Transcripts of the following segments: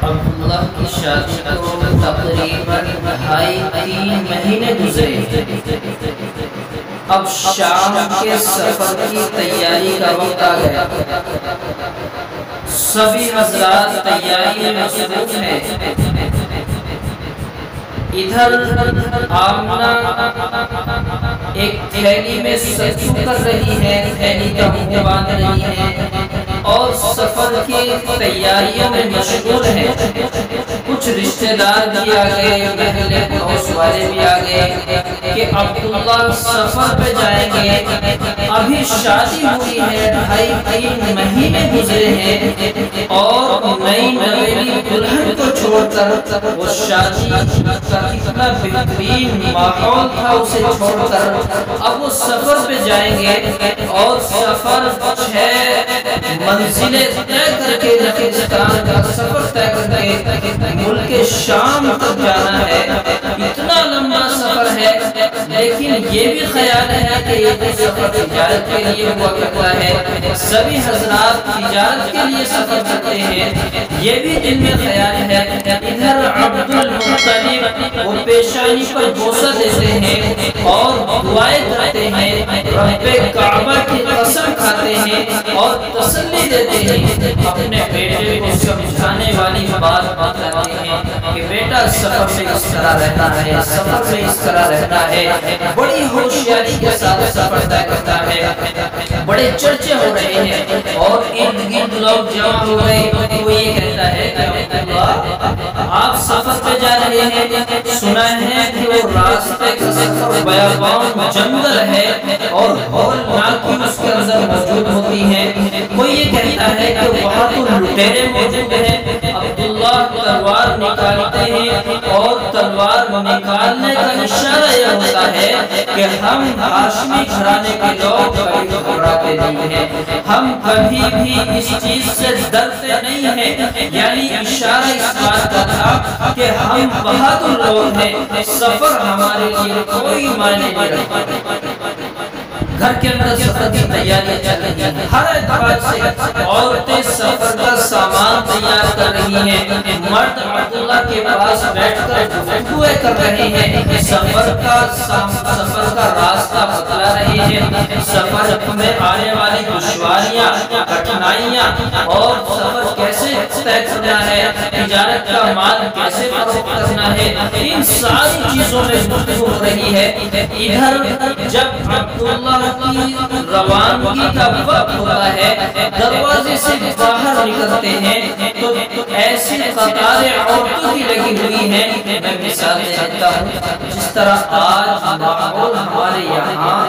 عبداللہ کی شادی کو تقریباً 2.5-3 مہینے گزرے۔ اب شام کے سفر کی تیاری کا وقت آ گیا۔ سبھی حضرات تیاری میں مصروف ہیں۔ ادھر آمنہ ایک تھیلی میں ستو کر رہی ہے، تھیلی کا منہ باندھ رہی ہے اور سفر کی تیاریوں میں مشغول ہے۔ کچھ رشتہ دار بھی آ گئے، اہل پڑوس والے بھی آ گئے کہ عبداللہ سفر پہ جائیں گے، ابھی شادی ہوئی ہے، 2.5-3 مہینے گزرے ہیں اور نئی نویلی دلہن کو چھوڑ کر وہ شادی کا کتنا بہترین ماحول تھا اسے چھوڑ کر اب وہ سفر پہ جائیں گے اور سفر 6 منزلیں طے کر کے رقیستان کا سفر طے کر کے ملک شام تک جانا ہے۔ اتنا لمبا سفر ہے، لیکن یہ بھی خیال ہے کہ یہ سفر تجارت کے لیے ہوا کرتا ہے، سبھی حضرات تجارت کے لیے سفر کرتے ہیں، یہ بھی دل میں خیال ہے۔ ادھر عبد المطلب وہ پیشانی پر بوسہ دیتے ہیں اور دعائیں کرتے ہیں، رب کعبہ کی قسم کھاتے ہیں اور تسلی دیتے ہیں، اپنے بیٹے کو سمجھانے والی بات بتاتے ہیں کہ بیٹا سفر میں اس طرح رہنا ہے، سفر میں اس طرح رہنا ہے، بڑی ہوشیاری کے ساتھ سفر طے کرتا ہے۔ بڑے چرچے ہو رہے ہیں اور ارد گرد لوگ جمع ہو گئے، وہ یہ کہتا ہے کہ آپ سفر پہ جا رہے ہیں، سنا ہے کہ وہ راستے کا سفر بیابان جنگل ہے اور ہولناک بھی اس کے اندر موجود ہوتی ہے۔ کوئی یہ کہتا ہے کہ وہاں تو لٹیرے موجود ہیں۔ عبداللہ تلوار نکالتے ہیں اور تلوار نکالنے کا اشارہ یہ ہوتا ہے کہ ہم ہاشمی گھرانے کے لوگ کبھی گھبراتے نہیں ہیں، ہم کبھی بھی اس چیز سے ڈرتے نہیں ہیں، یعنی اشارہ اس بات کا تھا کہ ہم بہادر لوگ ہیں، سفر ہمارے لیے کوئی معنی نہیں رکھتا۔ گھر کے اندر سفر کی تیاری چل رہی ہے، ہر اعتبار سے عورتیں سفر کا سامان تیار کر رہی ہیں، مرد عبداللہ کے پاس بیٹھ کر گفتگویں کر رہے ہیں، سفر کا راستہ بتلا رہے ہیں، سفر میں آنے والی دشواریاں، کٹھنائیاں اور سفر کیسے طے کرنا ہے، تجارت کا مال کیسے فروخت کرنا ہے، ان ساری چیزوں میں گفتگو ہو رہی ہے۔ ادھر جب عبداللہ کی روانگی کا وقت ہوتا ہے، دروازے سے باہر نکلتے ہیں تو ایسی قطاریں عورتوں کی لگی ہوئی ہیں۔ میں مثال دیتا ہوں، جس طرح آج ماحول ہمارے یہاں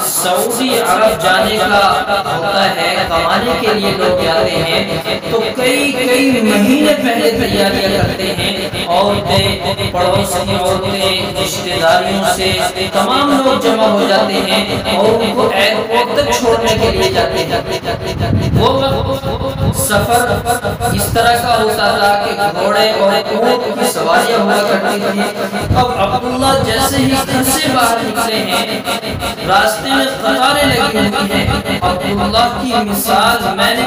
سعودی عرب جانے کا ہوتا ہے، کمانے کے لیے لوگ جاتے ہیں تو کئی مہینے پہلے تیاریاں کرتے ہیں، عورتیں، پڑوس کی عورتیں، رشتہ داریوں سے تمام لوگ جمع ہو جاتے ہیں اور ان کو ایئرپورٹ تک چھوڑنے کے لیے جاتے ہیں۔ وہ سفر اس طرح کا ہوتا تھا کہ گھوڑے اور اونٹ کی سواریاں ہوا کرتی تھی۔ اب عبداللہ جیسے ہی گھر سے باہر نکلے ہیں، راستے میں قطاریں لگی ہوئی ہیں۔ عبداللہ کی مثال میں نے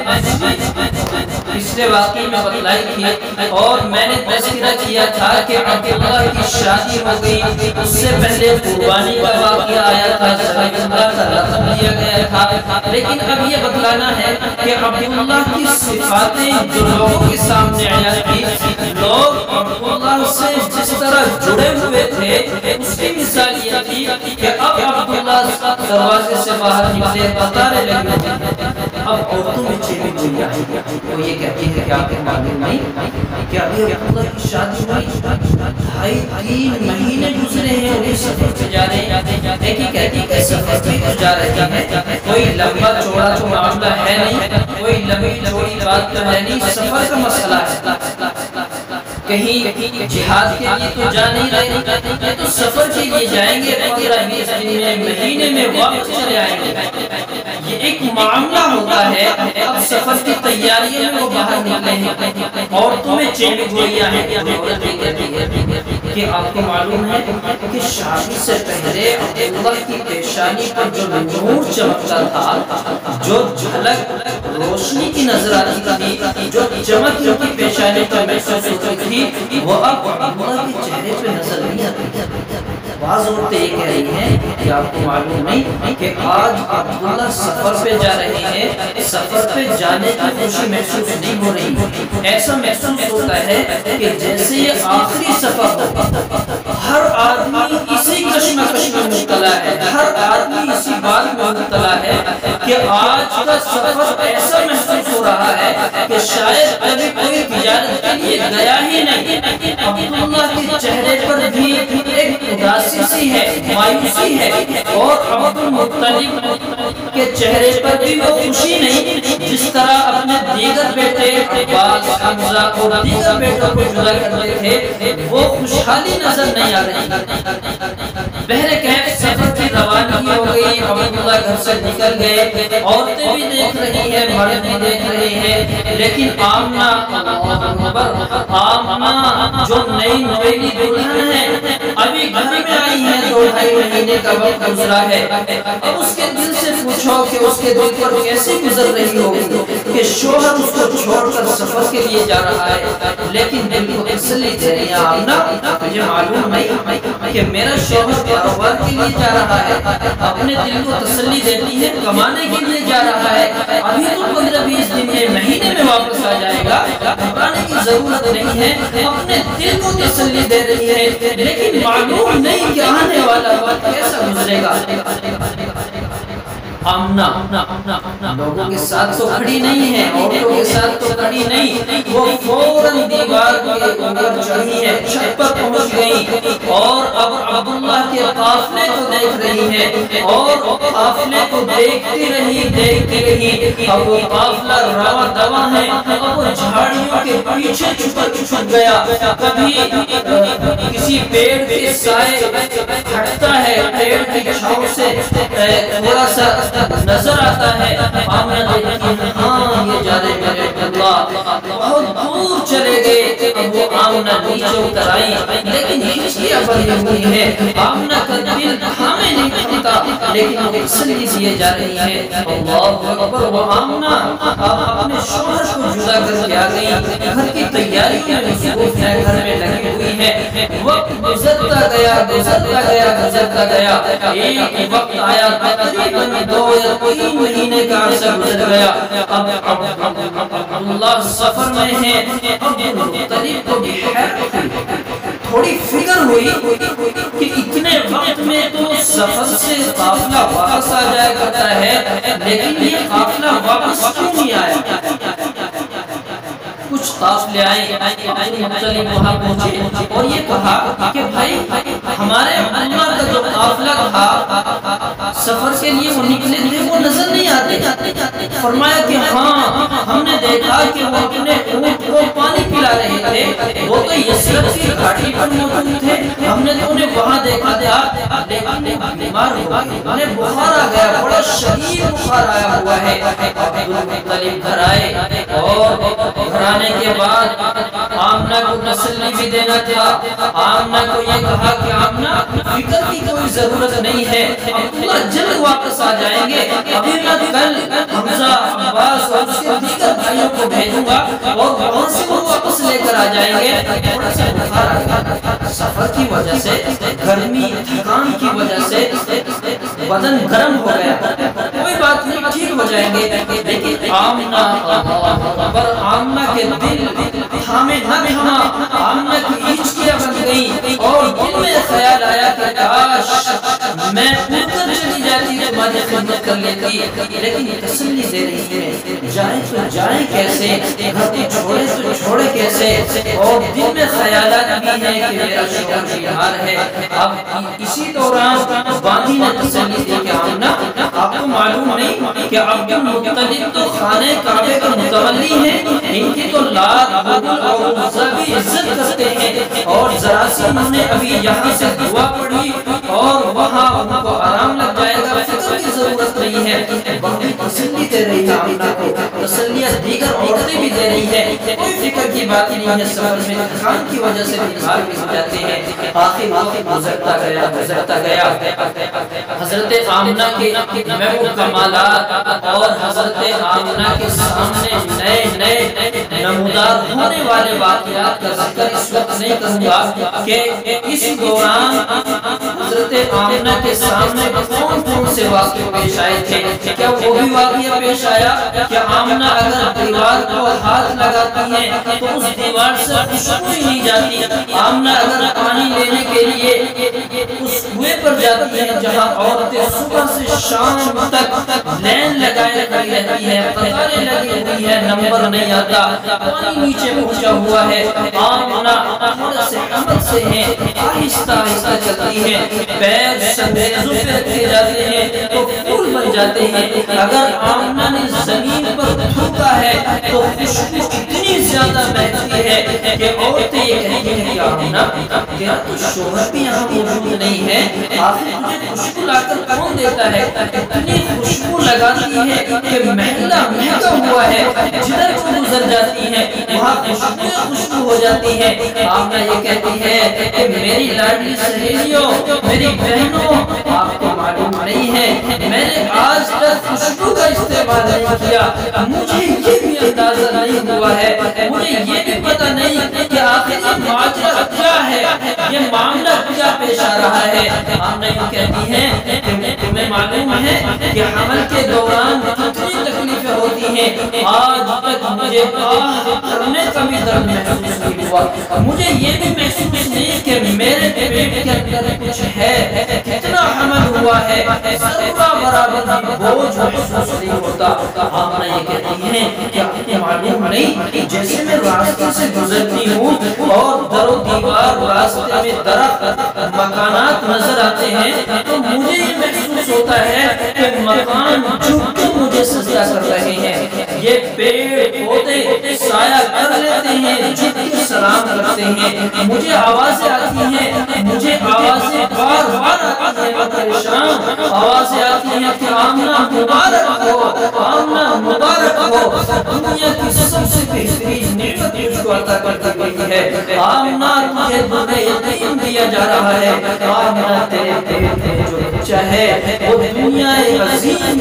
پچھلے واقعے میں بتلائی تھی اور میں نے تذکرہ کیا تھا کہ عبداللہ کی شادی ہو گئی، اس سے پہلے قربانی کا واقعہ آیا تھا، اللہ کا رقم دیا گیا تھا، لیکن اب یہ بتلانا ہے کہ عبداللہ کی صفاتیں جو لوگوں کے سامنے آیا تھی، لوگ عبداللہ سے جس طرح جڑے ہوئے تھے، اس کی مثال یہ تھی کہ اب عبداللہ دروازے سے باہر نکلے، قطاریں لگی ہوئی، اب عورتوں میں چیلے چلی آئی، وہ یہ کہتی ہے کہ آپ کو معلوم نہیں کہ ابھی عبداللہ کی شادی ہوئی، 2.5-3 مہینے گزرے ہیں، انہیں سفر پہ جا رہے ہیں۔ دیکھی کہتی کہ سفر پہ تو جا رہے ہیں، کوئی لمبا چوڑا تو معاملہ ہے نہیں، کوئی لمبی چوڑی بات تو ہے نہیں، سفر کا مسئلہ ہے، کہیں جہاد کے لیے تو جا نہیں رہے، یہ تو سفر کے لیے جائیں گے، 15-20 دن میں، مہینے میں واپس چلے آئیں گے۔ یہ ایک معاملہ ہوتا ہے۔ اب سفر کی تیاریوں میں وہ باہر نکلے ہیں، عورتوں میں چین گوئیاں ہیں، کہ آپ کو معلوم ہے کہ شادی سے پہلے عبداللہ کی پیشانی پر جو نور چمکتا تھا، جو جھلک روشنی کی نظر آتی تھی، جو چمک ان کی پیشانی پر محسوس ہوتی تھی، وہ اب عبداللہ کے چہرے پہ نظر نہیں آتی۔ بعض عورتیں یہ کہہ رہی ہیں کہ آپ کو معلوم نہیں کہ آج عبداللہ سفر پہ جا رہے ہیں، سفر پہ جانے کی خوشی محسوس نہیں ہو رہی، ایسا محسوس ہوتا ہے کہ جیسے یہ آخری سفر ہو۔ ہر آدمی اسی کشمکش میں مبتلا ہے، ہر آدمی اسی بات میں مبتلا ہے کہ آج کا سفر ایسا محسوس ہو رہا ہے کہ شاید کبھی کوئی تجارت کے لیے گیا ہی نہیں۔ عبداللہ کے چہرے پر بھی ایک اداسی سی ہے، مایوسی ہے، اور عبد المطلب کے چہرے پر بھی وہ خوشی نہیں جس طرح اپنے دیگر بیٹے عباس، حمزہ اور دیگر بیٹوں کو جدا کرتے تھے، وہ خوشحالی نظر نہیں آ رہی۔ بہر کیف سفر کی روانگی ہو گئی، عبداللہ گھر سے نکل گئے، عورتیں بھی دیکھ رہی ہیں، مرد بھی دیکھ رہے ہیں، لیکن آمنہ جو نئی نویلی دلہن ہے، ابھی گھر میں آئی ہیں، 2-2.5 مہینے کا وقت گزرا ہے۔ اب اس کے دل سے پوچھو کہ اس کے دل پر کیسے گزر رہی ہوگی کہ شوہر اس کو چھوڑ کر سفر کے لیے جا رہا ہے، لیکن دل کو تسلی دے رہی ہے، آمنہ تجھے معلوم نہیں کہ میرا شوہر کاروبار کے لیے جا رہا ہے، اپنے دل کو تسلی دیتی ہے، کمانے کے لیے جا رہا ہے، ابھی تو 15-20 دن میں مہینے میں واپس آ جائے گا، گھبرانے کی ضرورت نہیں ہے، اپنے دل کو تسلی دے رہی ہے، لیکن معلوم نہیں کہ آنے والا وقت کیسا گزرے گا۔ آمنہ لوگوں کے ساتھ تو کھڑی نہیں ہے، عورتوں کے ساتھ تو کھڑی نہیں، وہ فوراً دیوار کے اوپر چڑھی ہے، چھت پر پہنچ گئی، اور اب عبداللہ کے قافلے کو دیکھ رہی ہے، اور قافلے کو دیکھتی رہی، اب وہ قافلہ رواں دواں ہے، اب وہ جھاڑیوں کے پیچھے چھپ گیا، کبھی کسی پیڑ کے سائے ہٹتا ہے، پیڑ کی چھاؤں سے تھوڑا سا نظر آتا ہے، آمنہ دیکھتی ہے، ہاں یہ جا رہے میرے اللہ، بہت دور چلے گئے، اب وہ آمنہ نیچے اتر آئی، لیکن ہچکیاں بنی ہوئی ہے، آمنہ کا دل تھامے نہیں تھمتا، لیکن وہ تسلی دیے جا رہی ہے، اللہ اکبر۔ وہ آمنہ اب اپنے شوہر کو جدا کر کے آ گئی، گھر کی تیاریوں میں مصروف ہے، گھر میں لگی ہوئی ہے، وقت گزرتا گیا، ایک وقت آیا تقریباً 2 یا 3 مہینے کا عرصہ گزر گیا، اب عبداللہ سفر میں ہے، عبد المطلب کو بھی حیرت ہوئی، تھوڑی فکر ہوئی کہ اتنے وقت میں تو سفر سے قافلہ واپس آ جایا کرتا ہے، لیکن یہ قافلہ واپس کیوں نہیں آیا؟ کچھ قافلے آئے، عبد المطلب وہاں پہنچے اور یہ کہا کہ بھائی ہمارے عمر کا جو قافلہ تھا سفر کے لیے وہ نکلے تھے، وہ نظر نہیں آتے۔ فرمایا کہ ہاں ہم نے دیکھا کہ وہ اپنے اونٹ کو پانی پلا رہے تھے، وہ تو یثرب کی گھاٹی پر موجود تھے، ہم نے تو انہیں وہاں دیکھا تھا، لیکن بیمار ہو گئے، انہیں بخار آ گیا، بڑا شدید بخار آیا ہوا ہے۔ عبد المطلب گھر آئے، اور گھر آنے کے بعد آمنہ کو تسلی بھی دینا تھا، آمنہ کو یہ کہا کہ آمنہ فکر کی کوئی ضرورت نہیں ہے، عبداللہ جلد واپس آ جائیں گے، ابھی میں کل حمزہ، عباس اور اس کے دیگر بھائیوں کو بھیجوں گا، اور وہاں سے وہ واپس لے کر آ جائیں گے۔ تھوڑا سا بخار آ گیا، سفر کی وجہ سے، گرمی تھکان کی وجہ سے بدن گرم ہو گیا، کوئی بات نہیں ٹھیک ہو جائیں گے، لیکن آمنہ کے دل تھامے نہ تھما، آمنہ کی ہچکیاں بن گئی، اور دل میں خیال آیا کہ کاش میں اوپر چلی جاتی تمہاری خدمت کر لیتی، لیکن تسلی دے رہی ہے، جائیں تو جائیں کیسے، گھر کو چھوڑے تو چھوڑے کیسے، اور دل میں خیالات بھی ہیں کہ میرا شوہر بیمار ہے۔ اب اسی دوران باندھی نے تسلی دی کہ آمنہ آپ کو معلوم نہیں کہ عبد المطلب تو خانہ کعبے کا متولی ہے، ان کی تو لات بدل اور عزہ بھی عزت کرتے ہیں، اور ذرا سی انہوں نے ابھی یہاں سے دعا پڑھی اور وہاں ان کو آرام لگ جائے گا، فکر کی ضرورت نہیں ہے۔ باندھی تسلی دے رہی ہے آمنہ کو، تسلیہ دیگر عورتیں بھی دے رہی ہے، کوئی فکر کی بات ہی نہیں ہے، سفر میں تھکان کی وجہ سے بیمار بھی ہو جاتے ہیں۔ آخر وقت گزرتا گیا، حضرت آمنہ کے میں وہ کمالات اور حضرت آمنہ کے سامنے نئے نئے نمودار ہونے والے واقعات کا ذکر اس وقت نہیں کروں گا کہ اس دوران حضرت آمنہ کے سامنے کون کون سے واقعے پیش آئے تھے۔ کیا وہ بھی واقعہ پیش آیا کہ آمنہ اگر دیوار کو ہاتھ لگاتی ہے تو اس دیوار سے خوشبو ہی نہیں جاتی؟ آمنہ اگر پانی لینے کے لیے اس کنویں پر جاتی ہے جہاں عورتیں صبح سے شام تک لین لگائے کھڑی رہتی ہے، قطاریں لگی ہوئی ہے، نمبر نہیں آتا، پانی نیچے پہنچا ہوا ہے، آمنہ تھوڑا سے عمل سے ہے، آہستہ آہستہ چلتی ہے، پیر سنگریزوں پہ رکھے جاتے ہیں تو پھول بن جاتے ہیں۔ اگر آمنہ نے زمین پر تھوکا ہے تو خوشبو اتنی زیادہ بہتی ہے کہ عورتیں یہ کہتی ہیں کہ آمنہ تیرا تو شوہر بھی یہاں موجود نہیں ہے، آخر تجھے خوشبو لا کر کون دیتا ہے؟ اتنی خوشبو لگاتی ہے کہ محلہ مہکا ہوا ہے، جدھر کو گزر جاتی ہے وہاں خوشبو ہو جاتی ہے۔ آمنہ یہ کہتی ہے کہ میری لاڈلی سہیلیوں، میری بہنوں، آپ کو معلوم نہیں ہے میں نے آج تک خوشبو کا استعمال نہیں کیا، مجھے یہ بھی اندازہ نہیں ہوا ہے، مجھے یہ بھی پتہ نہیں کہ آخر یہ ماجرا کیا ہے، یہ معاملہ کیا پیش آ رہا ہے۔ آمنہ یہ کہتی ہے کہ تمہیں معلوم ہے کہ حمل کے دوران کتنی تکلیفیں ہوتی ہیں، آج تک مجھے کرنے کا بھی درد محسوس نہیں ہوا، مجھے یہ بھی محسوس نہیں کہ میرے پیٹ کے اندر کچھ ہے، کتنا حمل ہوا ہے، ذرہ برابر بوجھ محسوس نہیں ہوتا۔ آمنہ یہ کہتی ہے کہ آپ کو معلوم نہیں جیسے میں راستے سے گزرتی ہوں اور در و دیوار راستے میں درخت مکانات نظر آتے ہیں تو مجھے یہ محسوس ہوتا ہے کہ مکان جھک کے مجھے سجدہ کر رہے ہیں، یہ پیڑ پودے سایہ کر لیتے ہیں، جھک کے سلام کرتے ہیں، مجھے آوازیں آتی ہیں، مجھے آوازیں بار بار آتی ہیں، پریشان آوازیں آتی ہیں کہ آمنہ مبارک ہو، آمنہ مبارک ہو، دنیا کی سب سے بہترین نعمت مجھ کو عطا کرتی گئی ہے، آمنہ تجھے دودھ یتیم دیا جا رہا ہے، آمنہ تیرے پیٹ میں جو بچہ ہے وہ دنیا عظیم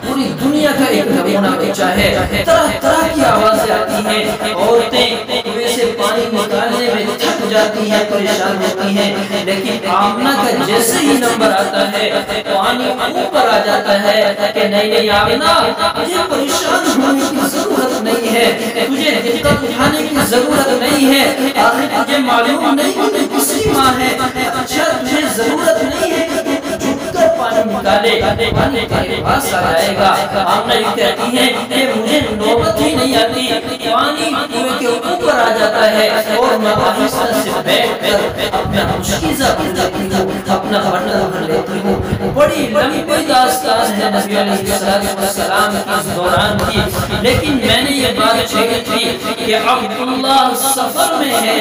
پوری دنیا کا ایک نمونہ بچہ ہے۔ طرح طرح کی آوازیں آتی ہیں، عورتیں کنویں سے پانی نکالنے میں تھک جاتی ہیں، پریشان ہوتی ہیں، لیکن آمنہ کا جیسے ہی نمبر آتا ہے پانی اوپر آ جاتا ہے کہ نہیں آمنہ تجھے پریشان ہونے کی ضرورت نہیں ہے، تجھے دقت اٹھانے کی ضرورت نہیں ہے، آخر تجھے معلوم نہیں کہ کسی ماں ہے، اچھا تجھے ضرورت نہیں ہے کہ جھک کر پانی نکالے، پانی تیرے پاس آ جائے گا۔ آمنہ یہ کہتی ہے کہ مجھے نوبت ہی نہیں آتی، پانی کنویں کے اوپر آ جاتا ہے اور میں آہستہ سے بیٹھ کر اپنا مشکیزہ بن جاتی ہوں، اپنا برتن بھر لیتی ہوں۔ بڑی لمبی داستان ہے نبی علیہ السلام کی اس دوران کی، لیکن میں نے یہ بات چھیڑی تھی کہ عبداللہ سفر میں ہے،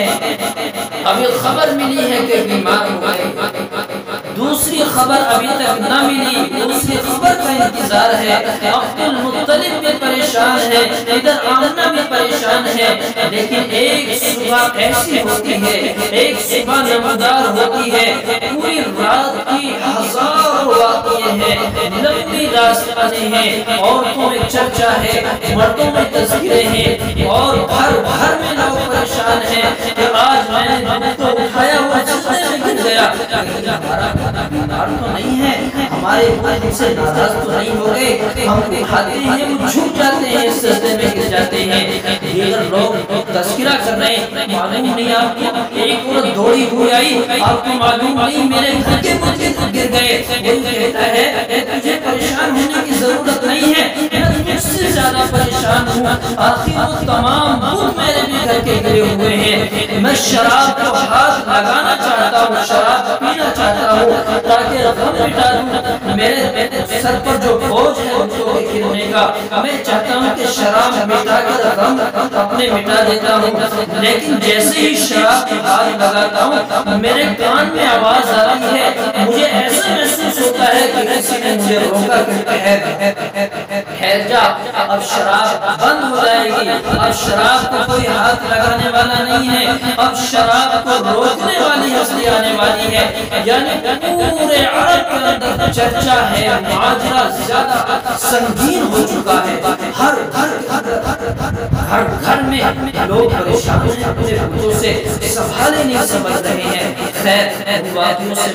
ابھی خبر ملی ہے کہ بیمار ہو گئے، دوسری خبر ابھی تک نہ ملی، دوسری خبر کا انتظار ہے، عبد المطلب بھی پریشان ہے، ادھر آمنہ بھی پریشان ہے، لیکن ایک صبح ایسی ہوتی ہے، ایک صبح نمودار ہوتی ہے، پوری رات کی ہزاروں واقعے ہیں، لمبی داستانیں ہیں، عورتوں میں چرچا ہے، مردوں میں تذکرے ہیں، اور گھر گھر میں لوگ پریشان ہیں کہ آج میں نے دن کو اٹھایا ہوا سجدے میں گر گیا، ہمارا بیمار تو نہیں ہے، ہمارے ہم سے ناراض تو نہیں ہو گئے، ہم اٹھاتے ہیں وہ جھک جاتے ہیں، سجدے میں گر جاتے ہیں۔ دیگر لوگ تذکرہ کر رہے ہیں، معلوم نہیں آپ کو ایک عورت دوڑی ہوئی آئی، آپ کو معلوم نہیں میرے گھر کے مجھے گر گئے، وہ کہتا ہے تجھے پریشان ہونے کی ضرورت نہیں ہے، میں تجھ سے زیادہ پریشان ہوں، آخر وہ تمام بت میرے بھی گھر کے گرے ہوئے ہیں، میں شراب کو ہاتھ لگانا چاہتا ہوں، شراب پینا چاہتا ہوں تاکہ غم مٹا دوں، میرے سر پر جو بوجھ ہے ان کو گرنے کا، میں چاہتا ہوں کہ شراب مٹا کر غم اپنے مٹا دیتا ہوں، لیکن جیسے ہی شراب کے ہاتھ لگاتا ہوں میرے کان میں آواز آ رہی ہے، مجھے ایسا محسوس ہوتا ہے کہ کسی نے مجھے روکا کہ ٹھہر جا، اب شراب بند ہو جائے گی، اب شراب کو کوئی ہاتھ لگانے والا نہیں ہے، اب شراب کو روکنے والی ہستی آنے والی ہے۔ یعنی پورے عرب کے اندر چرچا ہے، ماجرا زیادہ سنگین ہو چکا ہے، ہر گھر میں لوگ پریشان ہیں، اپنے بچوں سے سنبھالے نہیں سمجھ رہے ہیں۔ خیر واقعوں سے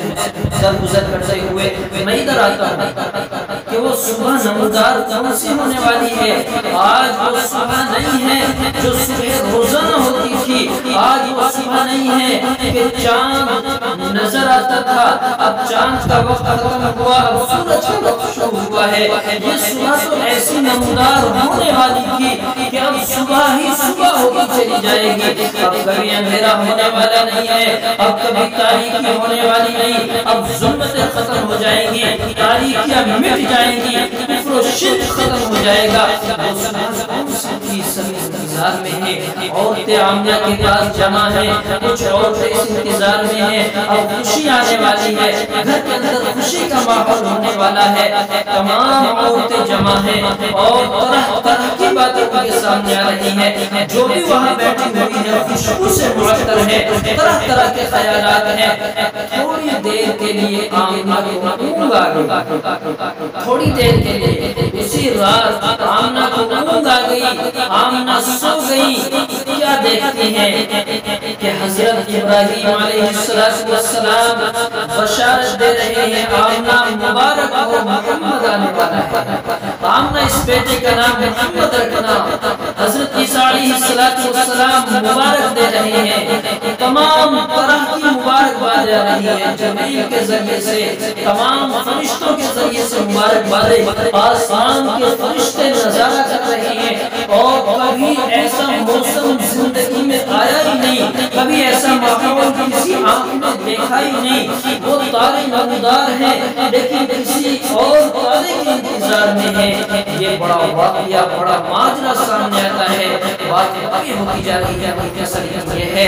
گزر کرتے ہوئے میں ادھر آتا ہوں کہ وہ صبح نمودار کون سی ہونے والی ہے۔ آج وہ صبح نہیں ہے جو صبح روزانہ ہوتی تھی، آج وہ صبح نہیں ہے کہ چاند نظر آتا تھا، اب چاند کا وقت ختم ہوا، اب سورج کا وقت شروع ہوا ہے۔ یہ صبح تو ایسی نمودار ہونے والی تھی کہ اب صبح ہی صبح ہوتی چلی جائے گی، اب کبھی اندھیرا ہونے والا نہیں ہے، اب کبھی تاریکی ہونے والی نہیں، اب ظلمتیں ختم ہو جائیں گی، تاریکیاں مٹ جائیں گی، کفر و شرک ختم ہو جائے گا۔ انتظار میں ہے، عورتیں آمنہ کے پاس جمع ہیں، کچھ عورتیں اس انتظار میں ہیں، اب خوشی آنے والی ہے، گھر کے اندر خوشی کا ماحول ہونے والا ہے، تمام عورتیں جمع ہیں اور طرح طرح کی باتیں ان کے سامنے آ رہی ہیں، جو بھی وہاں بیٹھی ہوئی ہے خوشبو سے معطر ہے، طرح طرح کے خیالات ہیں۔ تھوڑی دیر کے لیے آمنہ کو اونگ آ گئی، تھوڑی دیر کے لیے اسی رات آمنہ کو اونگ آ گئی، آمنہ سو گئی۔ کیا دیکھتی ہیں کہ حضرت ابراہیم علیہ السلام بشارت دے رہے ہیں، آمنہ مبارک ہو، محمد آنے والا ہے، آمنہ اس بیٹے کا نام محمد رکھنا۔ حضرت عیسیٰ علیہ السلام مبارک دے رہے ہیں، تمام طرح کی مبارکباد آ رہی ہے، جبریل کے ذریعے سے، تمام فرشتوں کے ذریعے سے مبارکبادیں، آسمان کے فرشتے نظارہ کر رہے ہیں، اور کبھی ایسا موسم زندگی میں آیا ہی نہیں، کبھی ایسا ماحول کسی آنکھ میں دیکھا ہی نہیں۔ وہ تارے نمودار ہیں لیکن کسی اور تارے کے انتظار میں ہے۔ یہ بڑا واقعہ، بڑا ماجرا سامنے آتا ہے، بات ابھی ہوتی جا رہی ہے۔ اصل یہ ہے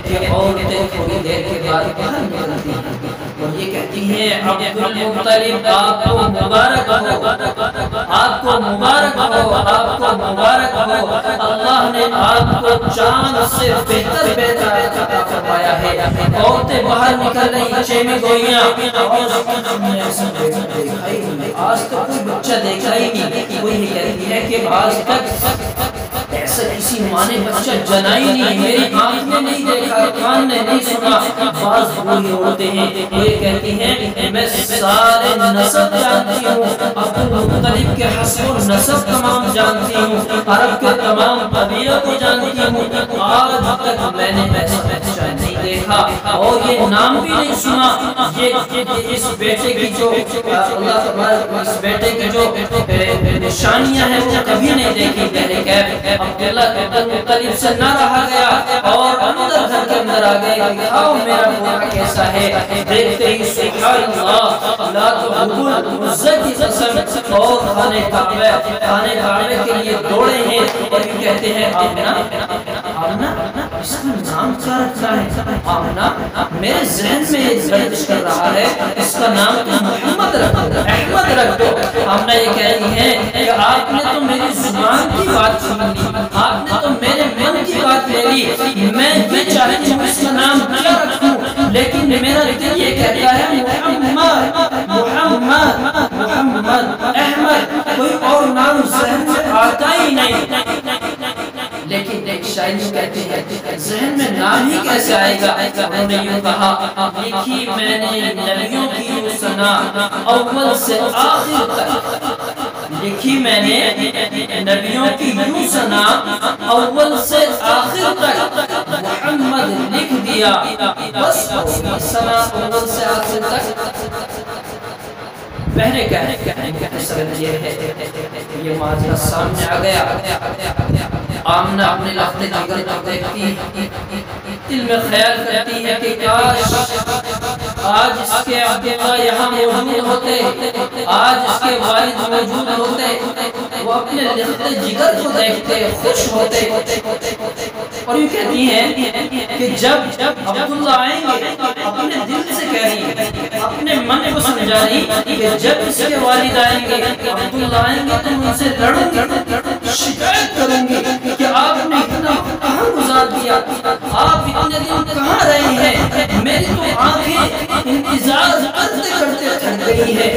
کہ عورتیں تھوڑی دیر کے بعد باہر نکلتی ہیں اور یہ کہتی ہیں، عبد المطلب آپ کو مبارک ہو، آپ کو مبارک ہو، آپ کو مبارک ہو، اللہ نے آپ کو چاند سے بہتر بہتر عطا فرمایا ہے۔ عورتیں باہر نکل رہی چیمیں گوئیاں، آج تک کوئی بچہ دیکھا ہی نہیں۔ کوئی یہ کہتی ہے کہ آج تک ایسا کسی ماں نے بچہ جنا ہی نہیں، میری آنکھ نے نہیں دیکھا، کان نے نہیں سنا۔ بعض بوڑھی عورتیں ہیں وہ یہ کہتی ہیں، میں سارے نسب جانتی ہوں، عبد المطلب کے حسب و نسب تمام جانتی ہوں، عرب کے تمام قبیلوں کو جانتی ہوں، آج تک میں نے ایسا بچہ نہیں دیکھا اور یہ نام بھی نہیں سنا۔ یہ اس بیٹے کی جو اللہ تبارک اس بیٹے کی جو نشانیاں ہیں وہ کبھی نہیں دیکھی۔ پہلے کہہ عبداللہ عبد المطلب سے نہ رہا گیا اور اندر گھر کے اندر آ گئے، دکھاؤ میرا پوتا کیسا ہے۔ دیکھتے ہی سبحان اللہ، لات و عزا کی قسم، اور خانے کعبہ کے لیے دوڑے ہیں اور یہ کہتے ہیں، آمنہ اس کا نام کیا رکھنا ہے؟ آمنہ میرے ذہن میں یہ گردش کر رہا ہے، اس کا نام تو محمد رکھ دو، احمد رکھ دو۔ آمنہ یہ کہتی ہیں کہ آپ نے تو میری زبان کی بات سن لی، آپ نے تو میرے من کی بات لے لی، میں یہ چاہتی ہوں اس کا نام کیا رکھوں، لیکن میرا دل یہ کہتا ہے محمد محمد محمد احمد، کوئی اور نام ذہن میں آتا ہی نہیں۔ لیکن ایک شاعر کہتے ہیں ذہن میں نام ہی کیسے آئے گا؟ انہوں نے یوں کہا، لکھی میں نے نبیوں کی یوں ثنا اول سے آخر تک، لکھی میں نے نبیوں کی یوں ثنا اول سے آخر تک، محمد لکھ دیا بس ثنا اول سے آخر تک۔ پہلے کہنے کا سبب یہ ہے، یہ ماجرا سامنے آ گیا۔ آمنہ اپنے لخت جگر کو دیکھتی، دل میں خیال کرتی ہے کہ کاش آج اس کے عبداللہ یہاں موجود ہوتے، آج اس کے والد موجود ہوتے، وہ اپنے لخت جگر کو دیکھتے خوش ہوتے۔ اور یہ کہتی ہیں کہ جب عبداللہ آئیں گے اپنے دل سے کہہ رہی ہے، اپنے من کو سمجھا رہی کہ جب اس کے والد آئیں گے عبداللہ آئیں گے تو ان سے لڑوں گی، شکایت کروں گی کہ آپ نے اتنا کہاں گزار دیا، آپ اتنے دن کہاں رہے ہیں، میری تو آنکھیں انتظار کرتے کرتے تھک گئی ہے،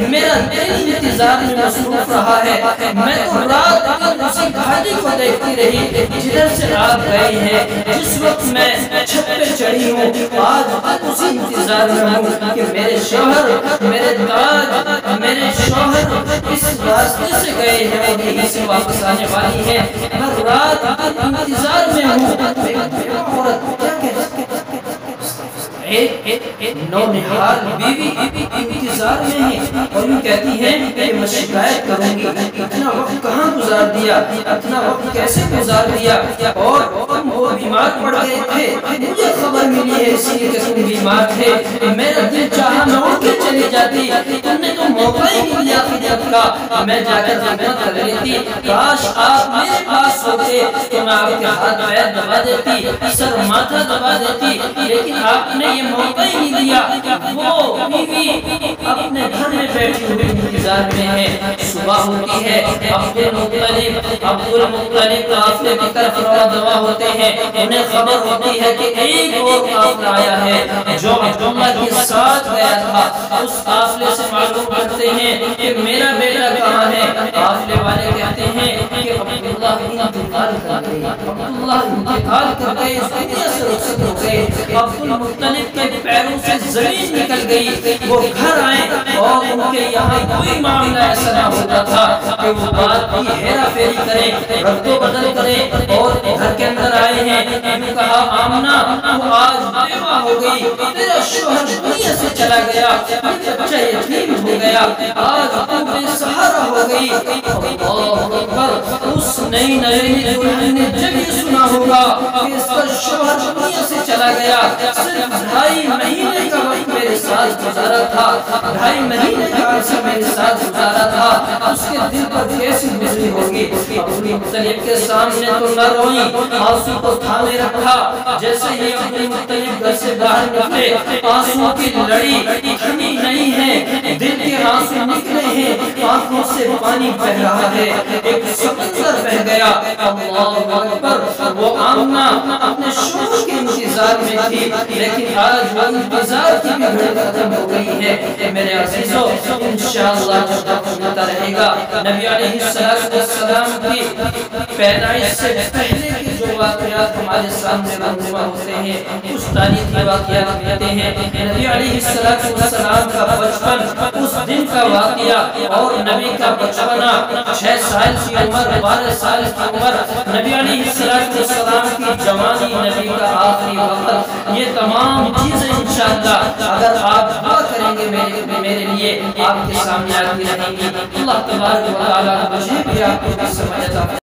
میرا دل انتظار میں مصروف رہا ہے، میں تو رات دن اسی گھاٹی کو دیکھتی رہی جدھر سے آپ گئے ہیں، جس وقت میں چھت پہ چڑھی ہوں آج تک اسی انتظار میں ہوں کہ میرے شوہر، میرے تاج، میرے شوہر اس راستے سے گئے ہیں اور یہیں سے واپس آنے والی ہے، میں رات دن انتظار میں ہوں۔ عورت کیا کہتی ہے؟ ایک نونہال بیوی انتظار میں ہے اور یوں کہتی ہے کہ میں شکایت کروں گی، اتنا وقت کہاں گزار دیا، اتنا وقت کیسے گزار دیا، اور تم وہ بیمار پڑ گئے تھے، مجھے خبر ملی ہے اس لیے کہ تم بیمار تھے، میرا دل چاہا میں اٹھ کے چلی جاتی، تم نے تو موقع ہی نہیں دیا خدمت کا، میں جا کر خدمت کر لیتی، کاش آپ میرے پاس ہوتے تو میں آپ کے ہاتھ پیر دبا دیتی، سر ماتھا دبا دیتی، لیکن آپ نے یہ موقع ہی نہیں دیا۔ وہ بیوی اپنے گھر میں بیٹھی ہوئی انتظار میں ہے، صبح ہوتی ہے، عبد المطلب قافلے کی طرف رواں دوا ہوتے ہیں، انہیں خبر ہوتی ہے کہ ایک اور قافلہ آیا ہے جو عبداللہ کے ساتھ گیا تھا، اس قافلے سے معلوم کرتے ہیں کہ میرا بیٹا کہاں ہے، قافلے والے کہتے ہیں کہ عبداللہ انتقال کر گئے، عبداللہ انتقال کر گئے، اس دنیا سے رخصت ہو گئے، عبد المطلب کے پیروں سے زمین نکل گئی، وہ گھر آئے اور ان کے یہاں کوئی معاملہ ایسا نہ ہوتا تھا کہ وہ بات کی ہیرا پھیری کریں، رد و بدل کریں، اور گھر کے اندر آئے ہیں، انہوں کہا آمنہ تو آج بیوہ ہو گئی، تیرا شوہر دنیا سے چلا گیا، بچہ یتیم ہو گیا، آج تو بے سہارا ہو گئی۔ اللہ اکبر، اس نئی دلہن نے جب یہ سنا ہوگا کہ اس کا شوہر دنیا سے چلا گیا، صرف 2.5 مہینے کا وقت میرے ساتھ گزارا تھا، 2.5 مہینے کا عرصہ میرے ساتھ گزارا تھا، اس کے دل پر کیسی گزری ہوگی۔ عبد المطلب کے سامنے تو نہ روئی، آنسو کو تھامے رکھا، جیسے ہی عبد المطلب گھر سے باہر نکلے، آنسو کی لڑی تھمی نہیں ہے، دل کے آنسو نکلے ہیں، آنکھوں سے پانی بہہ رہا ہے، ایک سمندر بہہ گیا۔ اللہ اکبر، وہ آمنہ اپنے شوہر کے انتظار میں تھی، لیکن آج وہ انتظار کی بھی گھڑی ختم ہو گئی ہے۔ میرے عزیزو، انشاءاللہ جب تک ہوتا رہے گا، نبی علیہ السلام کی پیدائش سے پہلے کے جو واقعات ہمارے سامنے رونما ہوتے ہیں، اس تاریخی واقعات ملتے ہیں۔ نبی علیہ السلام کا بچپن، اس دن کا واقعہ، اور نبی کا بچپنا، 6 سال کی عمر، 12 سال کی عمر، نبی علیہ السلام کی جوانی، نبی کا آخری وقت، یہ تمام چیزیں انشاءاللہ اگر آپ دعا کریں گے میرے لیے، آپ کے سامنے آتی رہیں گی۔ اللہ تبارک و تعالیٰ مجھے بھی آپ کو بھی سمجھ عطا